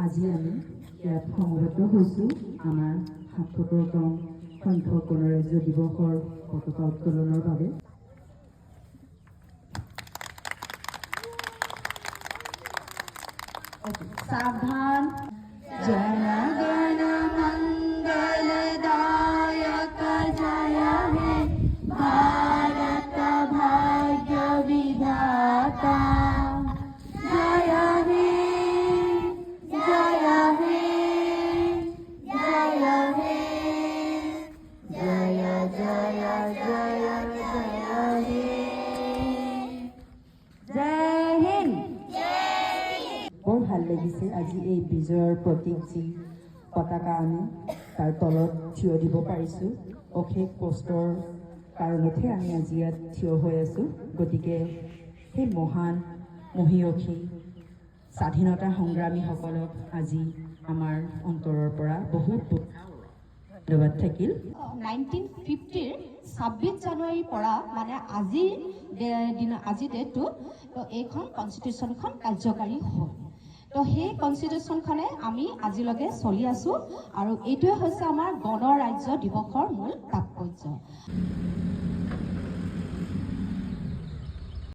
আজি আমি ইয়াত সমবেত হৈছোঁ আমাৰ ৭৭তম সংখ্যক গণৰাজ্য দিৱসৰ পতাকা উত্তোলনৰ বাবে। सावधान। जन गण मंगलदायक जय हे भारत भाग्य विधाता। जय हे जय हे जय हे जय जय जय जय हे। जय हिंद। বৰ ভাল লাগিছে আজি এই বিজয়ৰ প্ৰতীক যি পতাকা আমি তাৰ তলত থিয় দিব পাৰিছোঁ। অশেষ কষ্টৰ কাৰণতহে আমি আজি ইয়াত থিয় হৈ আছোঁ। গতিকে সেই মহান মহীয়সী স্বাধীনতা সংগ্ৰামীসকলক আজি আমাৰ অন্তৰৰ পৰা বহুত ধন্যবাদ থাকিল। 1950 26 জানুৱাৰীৰ পৰা মানে আজিৰ ডেটটো এইখন কনষ্টিটিউশ্যনখন কাৰ্যকাৰী হ'ল। তো সেই কনষ্টিটিউশ্যনখনে আমি আজিলৈকে চলি আছোঁ আৰু এইটোৱে হৈছে আমাৰ গণৰাজ্য দিৱসৰ মূল তাৎপৰ্য।